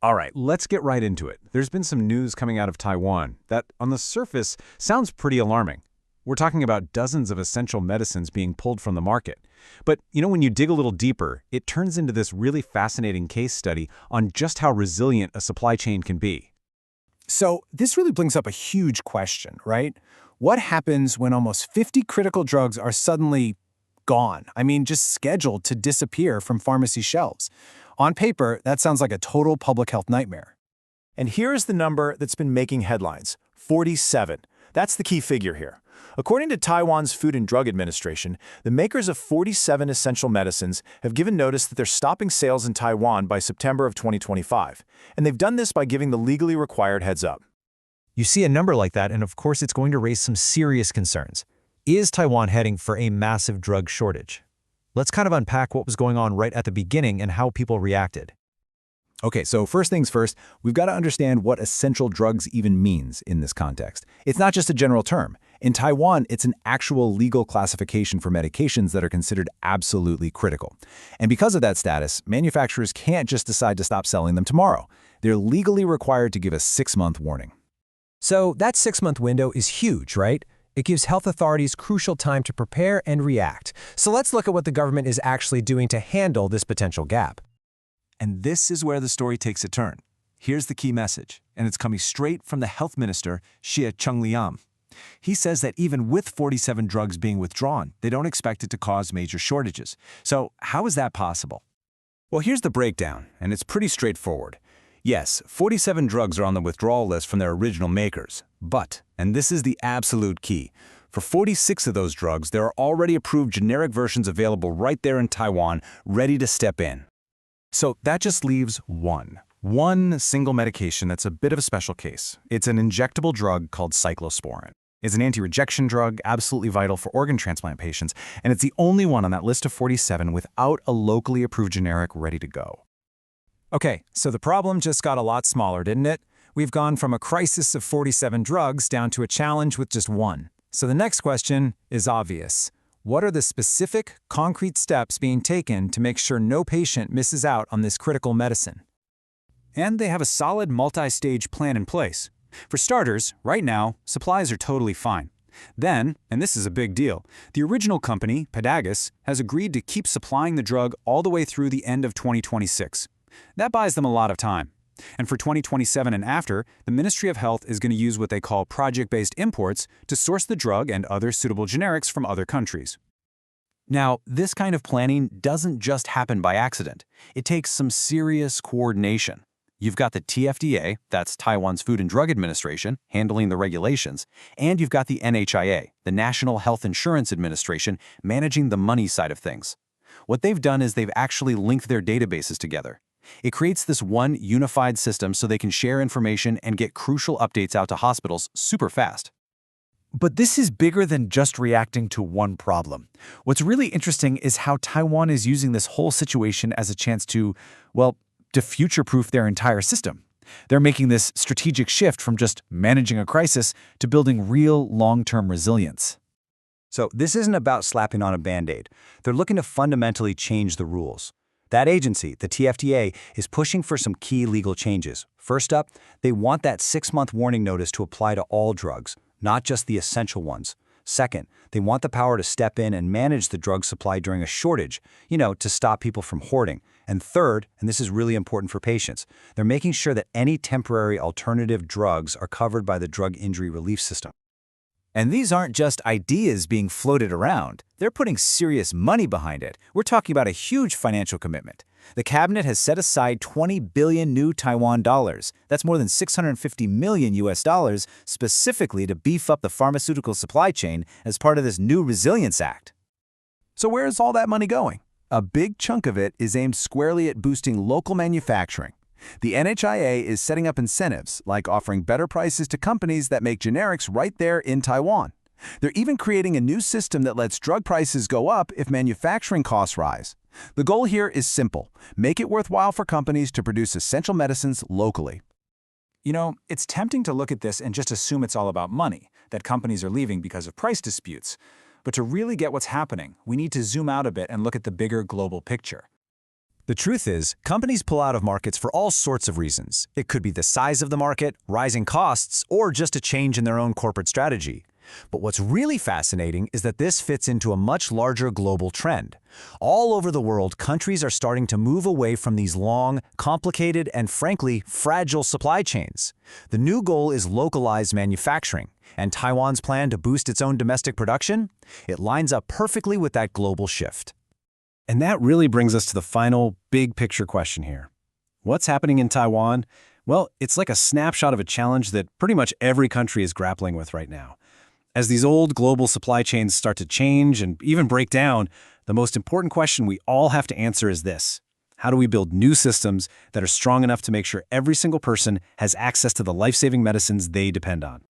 All right, let's get right into it. There's been some news coming out of Taiwan that, on the surface, sounds pretty alarming. We're talking about dozens of essential medicines being pulled from the market. But, when you dig a little deeper, it turns into this really fascinating case study on just how resilient a supply chain can be. So this really brings up a huge question, right? What happens when almost 50 critical drugs are suddenly gone? I mean, just scheduled to disappear from pharmacy shelves. On paper, that sounds like a total public health nightmare. And here's the number that's been making headlines: 47. That's the key figure here. According to Taiwan's Food and Drug Administration, the makers of 47 essential medicines have given notice that they're stopping sales in Taiwan by September of 2025, and they've done this by giving the legally required heads up. You see a number like that, and of course it's going to raise some serious concerns. Is Taiwan heading for a massive drug shortage? Let's kind of unpack what was going on right at the beginning and how people reacted. Okay, so first things first, we've got to understand what essential drugs even means in this context. It's not just a general term. In Taiwan, it's an actual legal classification for medications that are considered absolutely critical. And because of that status, manufacturers can't just decide to stop selling them tomorrow. They're legally required to give a 6-month warning. So that 6-month window is huge, right? It gives health authorities crucial time to prepare and react. So let's look at what the government is actually doing to handle this potential gap. And this is where the story takes a turn. Here's the key message, and it's coming straight from the health minister, Xie Chengliang. He says that even with 47 drugs being withdrawn, they don't expect it to cause major shortages. So how is that possible? Well, here's the breakdown, and it's pretty straightforward. Yes, 47 drugs are on the withdrawal list from their original makers, but, and this is the absolute key, for 46 of those drugs, there are already approved generic versions available right there in Taiwan, ready to step in. So that just leaves one single medication that's a bit of a special case. It's an injectable drug called cyclosporin. It's an anti-rejection drug, absolutely vital for organ transplant patients, and it's the only one on that list of 47 without a locally approved generic ready to go. Okay, so the problem just got a lot smaller, didn't it? We've gone from a crisis of 47 drugs down to a challenge with just one. So the next question is obvious. What are the specific, concrete steps being taken to make sure no patient misses out on this critical medicine? And they have a solid multi-stage plan in place. For starters, right now, supplies are totally fine. Then, and this is a big deal, the original company, Padagus, has agreed to keep supplying the drug all the way through the end of 2026. That buys them a lot of time. And for 2027 and after, the Ministry of Health is going to use what they call project-based imports to source the drug and other suitable generics from other countries. Now, this kind of planning doesn't just happen by accident. It takes some serious coordination. You've got the TFDA, that's Taiwan's Food and Drug Administration, handling the regulations, and you've got the NHIA, the National Health Insurance Administration, managing the money side of things. What they've done is they've actually linked their databases together. It creates this one unified system so they can share information and get crucial updates out to hospitals super fast. But this is bigger than just reacting to one problem. What's really interesting is how Taiwan is using this whole situation as a chance to future-proof their entire system. They're making this strategic shift from just managing a crisis to building real long-term resilience. So this isn't about slapping on a Band-Aid. They're looking to fundamentally change the rules. That agency, the TFDA, is pushing for some key legal changes. First up, they want that 6-month warning notice to apply to all drugs, not just the essential ones. Second, they want the power to step in and manage the drug supply during a shortage, to stop people from hoarding. And third, and this is really important for patients, they're making sure that any temporary alternative drugs are covered by the drug injury relief system. And these aren't just ideas being floated around. They're putting serious money behind it. We're talking about a huge financial commitment. The cabinet has set aside 20 billion new Taiwan dollars. That's more than 650 million US dollars specifically to beef up the pharmaceutical supply chain as part of this new Resilience Act. So where is all that money going? A big chunk of it is aimed squarely at boosting local manufacturing. The NHIA is setting up incentives, like offering better prices to companies that make generics right there in Taiwan. They're even creating a new system that lets drug prices go up if manufacturing costs rise. The goal here is simple: make it worthwhile for companies to produce essential medicines locally. It's tempting to look at this and just assume it's all about money, that companies are leaving because of price disputes. But to really get what's happening, we need to zoom out a bit and look at the bigger global picture. The truth is, companies pull out of markets for all sorts of reasons. It could be the size of the market, rising costs, or just a change in their own corporate strategy. But what's really fascinating is that this fits into a much larger global trend. All over the world, countries are starting to move away from these long, complicated, and frankly, fragile supply chains. The new goal is localized manufacturing, and Taiwan's plan to boost its own domestic production? It lines up perfectly with that global shift. And that really brings us to the final big picture question here. What's happening in Taiwan? Well, it's like a snapshot of a challenge that pretty much every country is grappling with right now. As these old global supply chains start to change and even break down, the most important question we all have to answer is this: how do we build new systems that are strong enough to make sure every single person has access to the life-saving medicines they depend on?